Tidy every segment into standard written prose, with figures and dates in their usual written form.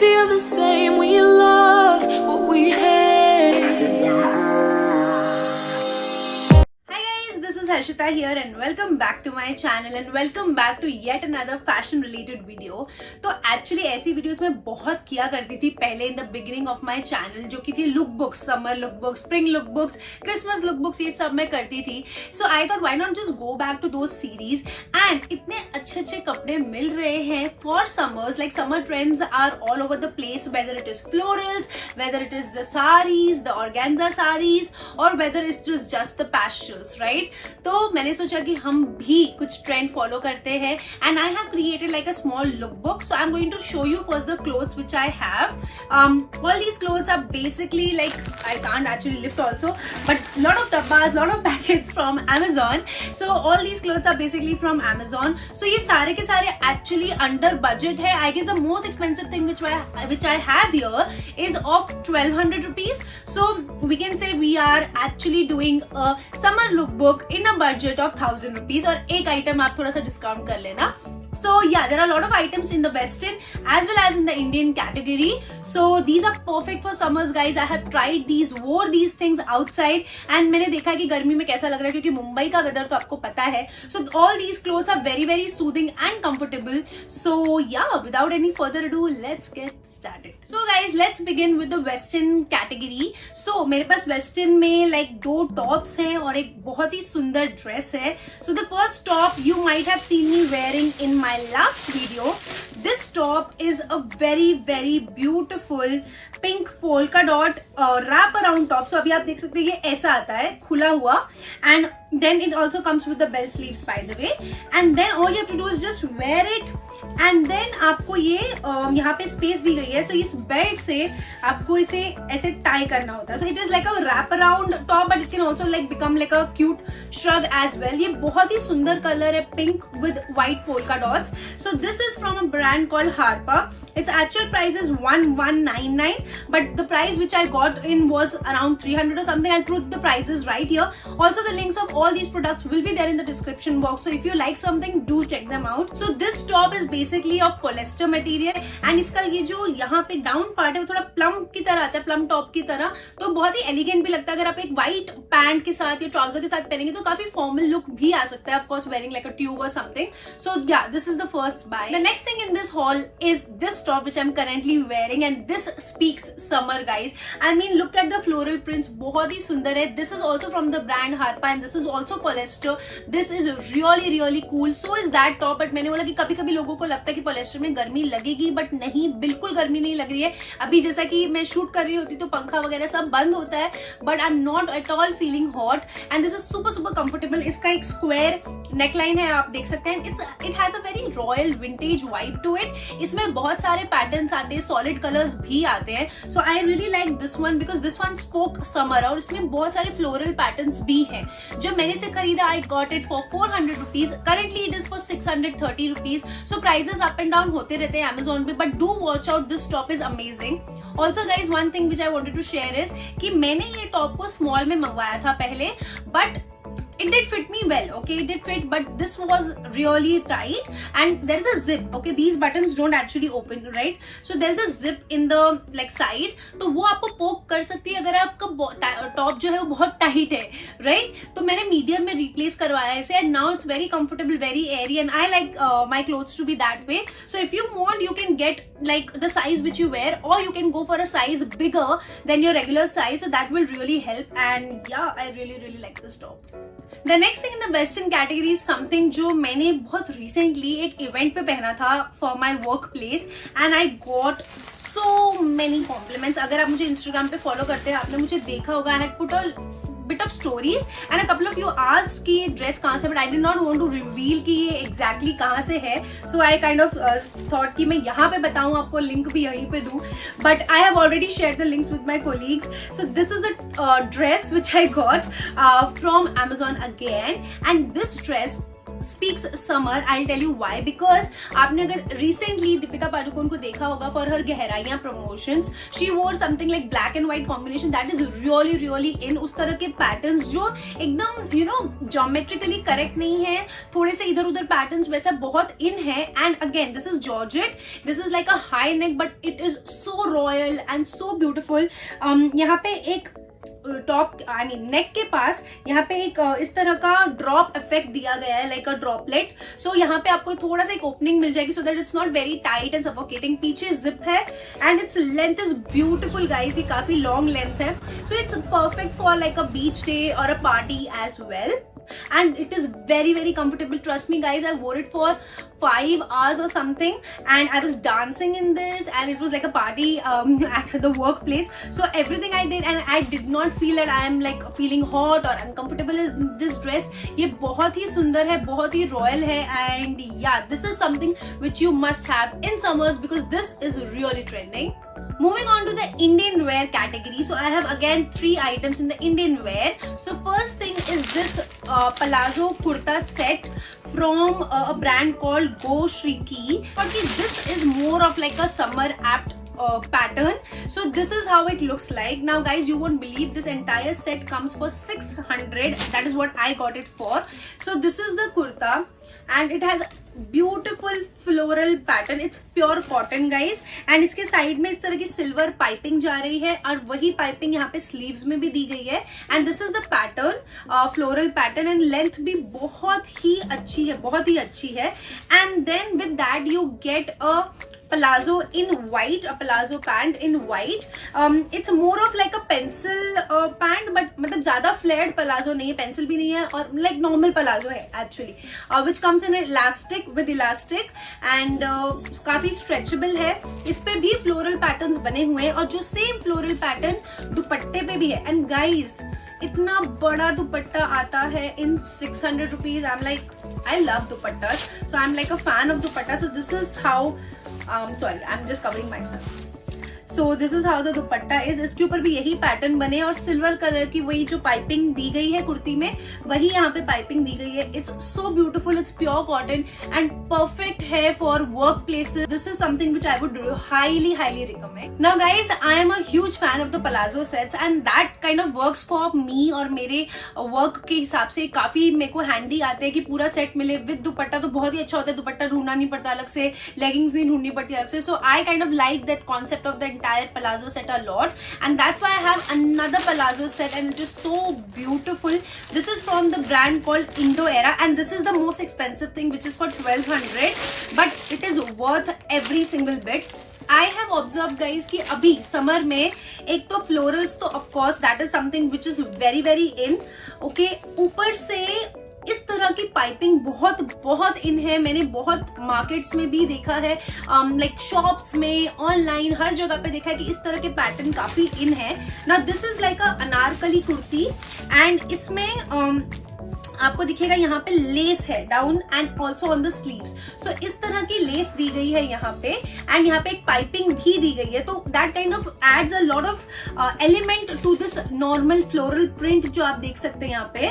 feel the same. We love what we hate. Hi guys, this is Harshita here and welcome back to my channel and welcome back to yet another fashion related video. तो actually ऐसी videos मैं बहुत किया करती थी पहले in the beginning of my channel, जो कि थी lookbooks, summer lookbooks, spring lookbooks, Christmas lookbooks, ये सब मैं करती थी. So I thought why not just go back to those series. And इतने अच्छे अच्छे कपड़े मिल रहे हैं for summers. Like summer trends are all over the place, whether it is florals, whether it is the saris, the organza saris, और whether it is just the pastels, right. तो मैंने सोचा कि हम भी कुछ ट्रेंड फॉलो करते हैं and I have created like a small look book. So I am going to show you first the clothes which I have. All these clothes are basically like, I can't actually lift also, but lot of dabbas, lot of packets from Amazon. So all these clothes are basically from Amazon. So ये सारे के सारे actually under budget है. I guess the most expensive thing which I have here is of 1200 rupees. So we can say we are actually doing a summer look book in a budget of 1000 rupees. और एक item आप थोड़ा सा discount कर लेना. So yeah, there are a lot of items in the Western as well as in the Indian category. So these are perfect for summers, guys. I have tried these, wore these things outside, and मैंने देखा कि गर्मी में कैसा लग रहा है, क्योंकि मुंबई का वेदर तो आपको पता है. So all these clothes are very very soothing and comfortable. So yeah, without any further ado, let's get started. So guys, let's begin with the Western category. So मेरे पास Western में like दो tops हैं और एक बहुत ही सुंदर dress है. So the first top you might have seen me wearing in my last video. This top is a very very beautiful pink polka dot wrap around top. So अभी आप देख सकते हैं ये ऐसा आता है खुला हुआ, and then it also comes with the bell sleeves by the way, and then all you have to do is just wear it. And then आपको ये यहाँ पे स्पेस दी गई है. सो इस बेल्ट से आपको इसे ऐसे टाई करना होता है. So it is like a wrap around top, but it can also like become like a cute shrug as well. ये बहुत ही सुंदर कलर है, pink with white polka dots. So this is from a brand called Harpa. Its actual price is 1199, but the price which I got in was around 300 or something. I'll put the prices right here. Also, the links of all these products will be there in the description box. So if you like something, do check them out. So this top is basically of polyester material, and इसका ये जो यहाँ पे down part है वो थोड़ा plum की तरह आता है, प्लम टॉप की तरह. तो बहुत ही एलिगेंट भी लगता है. अगर आप एक व्हाइट पैंट के साथ या ट्राउजर के साथ पहनेंगे तो काफी फॉर्मल लुक भी आ सकता है. Of course, wearing like a tube or something. So yeah, this is the first buy. The next thing in this haul is this top which I'm currently wearing, and this speaks summer, guys. I mean, look at the floral prints, बहुत ही सुंदर है. This is also from the brand Harpa, and this is also polyester. This is really really cool. So is that top. But मैंने बोला कि कभी कभी लोगों को लगता है कि पॉलिएस्टर में गर्मी लगेगी, बट नहीं, बिल्कुल गर्मी नहीं लग रही है. अभी जैसा कि मैं शूट कर रही होती तो पंखा वगैरह सब बंद होता है, but I am not at all feeling hot. And this is super super comfortable. इसका एक स्क्वायर नेकलाइन है, आप देख सकते हैं. It has a very royal vintage vibe to it. इसमें बहुत सारे पैटर्न्स आते हैं, सॉलिड कलर्स भी आते हैं. So I really like this one because this one spoke summer, और इसमें बहुत सारे फ्लोरल पैटर्न्स भी हैं. जब मैंने इसे खरीदा I got it for 400 rupees. Currently it is for 630 rupees. So prices up and down होते रहते हैं Amazon पे, but do watch out, this top is amazing. Also guys, one thing which I wanted to share is कि मैंने ये top को small में मंगवाया था पहले, but it did fit me well. Okay, it did fit, but this was really tight, and there is a zip. Okay, these buttons don't actually open, right? So there is a zip in the like side, तो वो आपको पोक कर सकती है अगर आपका top जो है वो बहुत टाइट है, right? तो मैंने मीडियम में रिप्लेस करवाया इसे, and now it's very comfortable, very airy, and I like my clothes to be that way. So if you want, you can get like the size which you wear, or you can go for a size bigger than your regular size, so that will really help. And yeah, I really really like this top. The next thing in the Western category is something जो मैंने बहुत recently एक event पे पहना था for my workplace, and I got so many compliments. अगर आप मुझे Instagram पे follow करते हैं, आपने मुझे देखा होगा. I had put a bit of stories and a couple of you asked कि ये ड्रेस कहाँ से, but I did not want to reveal कि ये exactly कहाँ से है. So I kind of thought कि मैं यहाँ पे बताऊँ, आपको लिंक भी यहीं पे दूँ, but I have already shared the links with my colleagues. So this is the dress which I got from Amazon again, and this dress speaks summer. I'll tell you why. Because आपने अगर recently Deepika Padukone को देखा होगा for her गहराइयाँ promotions, she wore something like black and white combination that is really in. उस तरह के patterns जो एकदम you know geometrically correct नहीं है, थोड़े से इधर उधर patterns वैसा बहुत in है. And again this is georgette, this is like a high neck but it is so royal and so beautiful. यहाँ पे एक टॉप नेक के पास यहाँ पे एक इस तरह का ड्रॉप इफेक्ट दिया गया है, लाइक अ ड्रॉपलेट. सो यहाँ पे आपको थोड़ा सा एक ओपनिंग मिल जाएगी so that it's not very tight and suffocating. पीछे जिप है and it's length is beautiful guys, ये काफी लॉन्ग लेंथ है. So it's perfect for like a beach day और a party as well. And it is very comfortable. Trust me guys, I wore it for 5 hours or something and I was dancing in this and it was like a party at the workplace. So everything I did and I did not feel that I am like feeling hot or uncomfortable in this dress. ये बहुत ही सुंदर है, बहुत ही royal है and yeah, this is something which you must have in summers because this is really trending. Moving on to the Indian wear category. So I have again 3 items in the Indian wear. So first thing is this palazzo kurta set from a brand called Go Shriki. Okay, this is more of like a summer apt pattern. So this is how it looks like. Now guys, you won't believe this entire set comes for 600. That is what I got it for. So this is the kurta and it has beautiful floral pattern. It's pure cotton guys and इसके side में इस तरह की silver piping जा रही है और वही पाइपिंग यहाँ पे स्लीव्स में भी दी गई है. And this is the pattern, floral pattern and length भी बहुत ही अच्छी है, बहुत ही अच्छी है. And then with that you get a palazzo in white, a palazzo pant in white. It's more of like a pencil pant but मतलब ज़्यादा flared palazzo नहीं है, pencil भी नहीं है और like normal palazzo है actually, which comes in elastic with elastic and काफी stretchable है. इस पे भी floral patterns बने हुए हैं और जो same floral pattern दुपट्टे पे भी है. And guys, इतना बड़ा दुपट्टा आता है in 600 rupees. I'm like, I love dupattas, so I'm like a fan of dupatta. So this is how sorry, I'm just covering myself. So this is how the dupatta is. इसके ऊपर भी यही pattern बने और silver colour की वही जो piping दी गई है कुर्ती में वही यहाँ पे पाइपिंग दी गई है. It's so beautiful, it's pure cotton and perfect है for workplaces. This is something which I would highly recommend. Now guys, I am a huge fan of the palazzo sets and that kind of works for me और मेरे work के हिसाब से काफी मेरे को handy आते हैं कि पूरा सेट मिले विद दुपट्टा तो बहुत ही अच्छा होता है. दुपट्टा ढूंढना नहीं पड़ता अलग से, लेगिंग्स नहीं ढूंढनी पड़ती अलग से. So I kind of like that concept of the entire palazzo set a lot and that's why I have another palazzo set and it is so beautiful. This is from the brand called Indo Era and this is the most expensive thing which is for 1200 but it is worth every single bit. I have observed guys कि अभी summer में एक तो florals तो of course that is something which is very in. Okay, ऊपर से इस तरह की पाइपिंग बहुत इन है. मैंने बहुत मार्केट्स में भी देखा है, लाइक शॉप्स में, ऑनलाइन, हर जगह पे देखा है कि इस तरह के पैटर्न काफी इन है. Now this is like a Anarkali kurti and इसमें आपको दिखेगा यहाँ पे लेस है down and also on the sleeves. So इस तरह की लेस दी गई है यहाँ पे एंड यहाँ पे एक पाइपिंग भी दी गई है. तो that kind of adds a lot of element to this normal floral print जो आप देख सकते हैं यहाँ पे.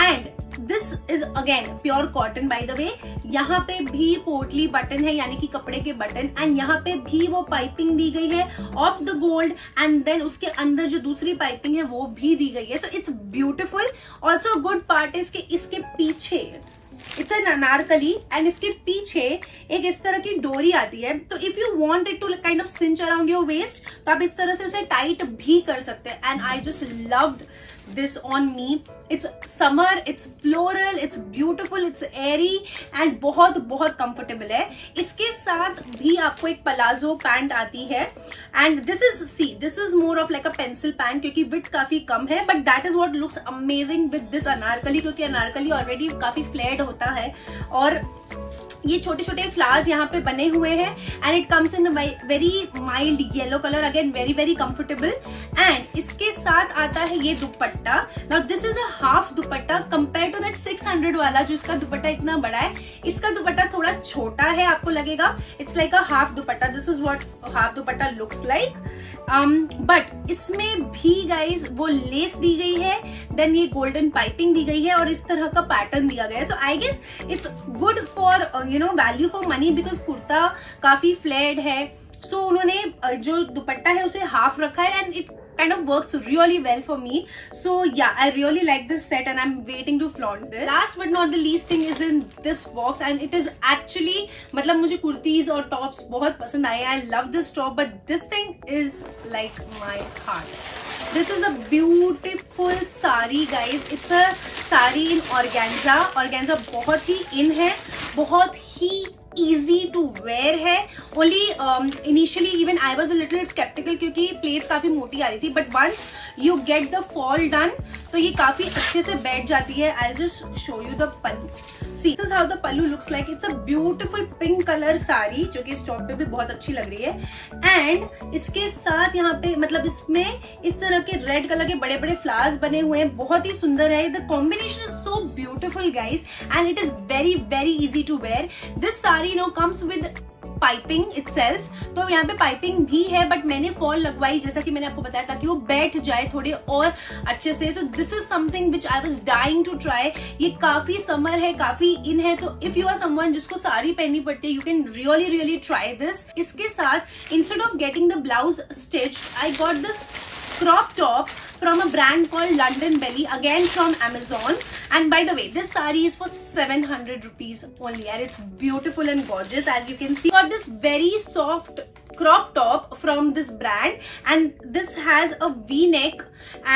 And this is again pure cotton by the way. यहाँ पे भी पोटली बटन है यानी कि कपड़े के बटन एंड यहाँ पे भी वो पाइपिंग दी गई है of the gold and then उसके अंदर जो दूसरी पाइपिंग है वो भी दी गई है. So it's beautiful. Also good part is इसके पीछे इट्स एन अनारकली एंड इसके पीछे एक इस तरह की डोरी आती है. तो if you want it to kind of cinch around your waist तो आप इस तरह से उसे टाइट भी कर सकते हैं. And I just loved this on me. It's summer, it's floral, it's beautiful, it's airy and बहुत comfortable है. इसके साथ भी आपको एक palazzo पैंट आती है and this is more of like a pencil pant क्योंकि width काफी कम है but that is what looks amazing with this Anarkali क्योंकि अनारकली already काफी flared होता है और ये छोटे छोटे फ्लावर्स यहाँ पे बने हुए हैं and it comes in very mild yellow colour again very comfortable. And इसके साथ आता है ये दुपट्टा. Now this is a half dupatta compare to that 600 वाला जो इसका दुपट्टा इतना बड़ा है. इसका दुपट्टा थोड़ा छोटा है, आपको लगेगा it's like a half dupatta. This is what half dupatta looks like but इसमें भी गाइज वो लेस दी गई है, देन ये गोल्डन पाइपिंग दी गई है और इस तरह का पैटर्न दिया गया है. So I guess it's good for value for money, because kurta काफी फ्लेयर्ड है. सो उन्होंने जो दुपट्टा है उसे हाफ रखा है and it kind of works really well for me. So yeah, I really like this set and I'm waiting to flaunt this. Last but not the least thing is in this box and it is actually, मतलब मुझे कुर्तीज और tops बहुत पसंद आए. I love this top but this thing is like my heart. This is a beautiful sari guys. It's a sari in organza. Organza बहुत ही in है, बहुत ही easy to wear है. Only initially even I was a little skeptical क्योंकि plates काफी मोटी आ रही थी, but once you get the fall done तो ये काफी अच्छे से बैठ जाती है. I'll just show you the pallu. See, this is how the pallu looks like. It's a beautiful pink color sari जो कि इस टॉप पे भी बहुत अच्छी लग रही है. एंड इसके साथ यहाँ पे मतलब इसमें इस तरह के रेड कलर के बड़े बड़े फ्लावर्स बने हुए हैं, बहुत ही सुंदर है. The combination is so beautiful guys and it is very very easy to wear. This sari no comes with piping itself, तो यहाँ पे पाइपिंग भी है बट मैंने फॉल लगवाई जैसा कि मैंने आपको बताया ताकि वो बैठ जाए थोड़े और अच्छे से. So this is something which I was dying to try. ये काफी समर है, काफी इन है, तो इफ यू आर समवन जिसको साड़ी पहननी पड़ती है you can really really try this. इसके साथ instead of getting the blouse stitch I got this crop top from a brand called London Belly, again from Amazon. And by the way, this saree is for 700 rupees only and it's beautiful and gorgeous as you can see. Got this very soft crop top from this brand and this has a V-neck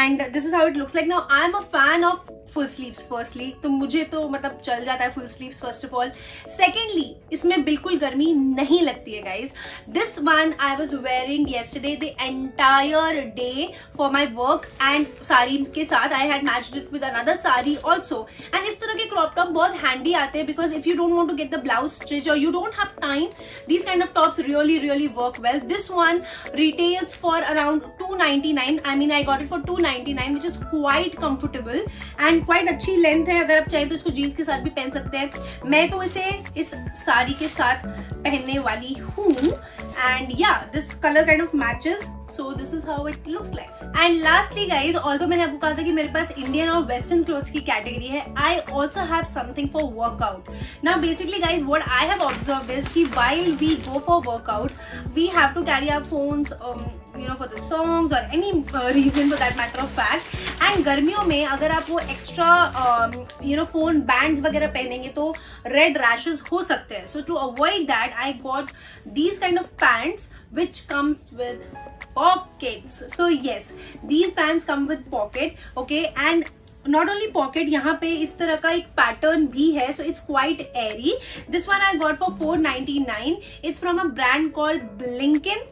and this is how it looks like. Now I am a fan of full sleeves. Firstly तो मुझे तो मतलब चल जाता है full sleeves first of all. Secondly इसमें बिल्कुल गर्मी नहीं लगती है guys. This one I was wearing yesterday the entire day for my work and sari के साथ I had matched it with another sari also. And इस तरह के क्रॉप टॉप बहुत हैंडी आते हैं because if you don't want to get the blouse stitch और you don't have time, these kind of tops really really work well. This one retails for around 299. I mean I got it for 299 which is quite comfortable and quite अच्छी length है. अगर आप चाहें तो इसको jeans के साथ भी पहन सकते हैं. मैं तो इसे इस साड़ी के साथ पहनने वाली हूँ एंड या this colour kind of matches. So this is how it looks like. And lastly guys, although मैंने आपको कहा था कि मेरे पास इंडियन और वेस्टर्न क्लोथ्स की कैटेगरी है, I also have something for workout. Now basically guys, what I have observed is कि while we go for workout, we have to carry our phones, for the songs or any reason for that matter of fact. And गर्मियों में अगर आप वो extra phone bands वगैरह पहनेंगे तो red rashes हो सकते हैं. So to avoid that, I got these kind of pants which comes with pockets. So yes, these pants come with pocket, okay, and not only pocket, यहाँ पे इस तरह का एक पैटर्न भी है. So it's quite airy. This one I got for 499. It's from a brand called Blinken.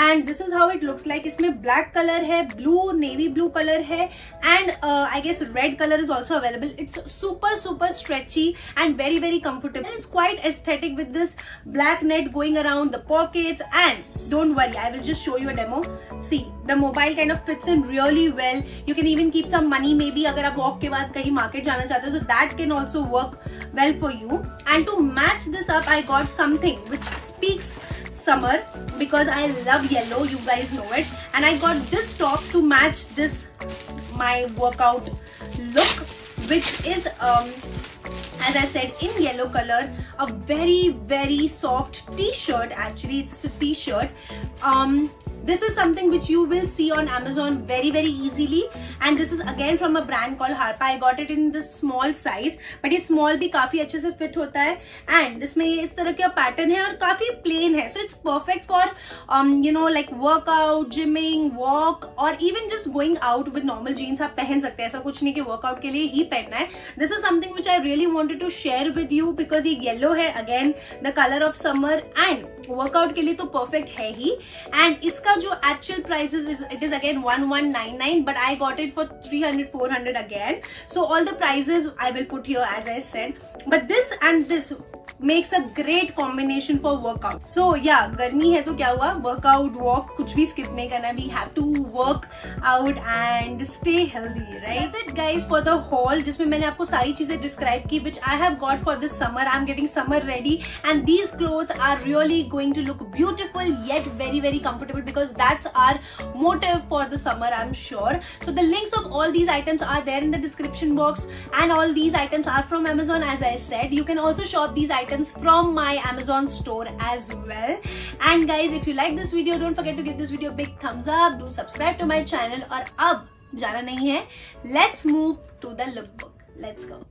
And this is how it looks like. इसमें black color है, blue, navy blue color है and I guess red color is also available. It's super super stretchy and very very comfortable. And it's quite aesthetic with this black net going around the pockets. And don't worry, I will just show you a demo. See, the mobile kind of fits in really well. You can even keep some money maybe अगर आप walk के बाद कहीं market जाना चाहते हो, so that can also work well for you. And to match this up, I got something which speaks summer because I love yellow, you guys know it, and I got this top to match this my workout look, which is as I said in yellow color, a very very soft t-shirt. Actually it's a t-shirt. This is something which you will see on Amazon very very easily and this is again from a brand called Harpa. I got it in the small size but ये small भी काफी अच्छे से fit होता है and इसमें ये इस तरह का pattern है और काफी plain है. So it's perfect for like workout, gymming, walk or even just going out with normal jeans. आप पहन सकते हैं, ऐसा कुछ नहीं कि workout के लिए ही पहनना है. This is something which I really wanted to share with you because ये yellow है, again the color of summer and workout के लिए तो perfect है ही. And इसका जो actual prices is it is again 1199 but I got it for 300-400 again. So all the prices I will put here as I said. But this and this makes a great combination for workout. So yeah, गर्मी है तो क्या हुआ, workout, walk कुछ भी skip नहीं करना. We have to work out and stay healthy, right? That's it guys for the haul, जिसमें मैंने आपको सारी चीजें describe की which I have got for this summer. I'm getting summer ready and these clothes are really going to look beautiful yet very very comfortable because that's our motive for the summer, I'm sure. So the links of all these items are there in the description box and all these items are from Amazon. As I said, you can also shop these items from my Amazon store as well. And guys, if you like this video, don't forget to give this video a big thumbs up. Do subscribe to my channel. और अब जाना नहीं है, let's move to the lookbook. Let's go.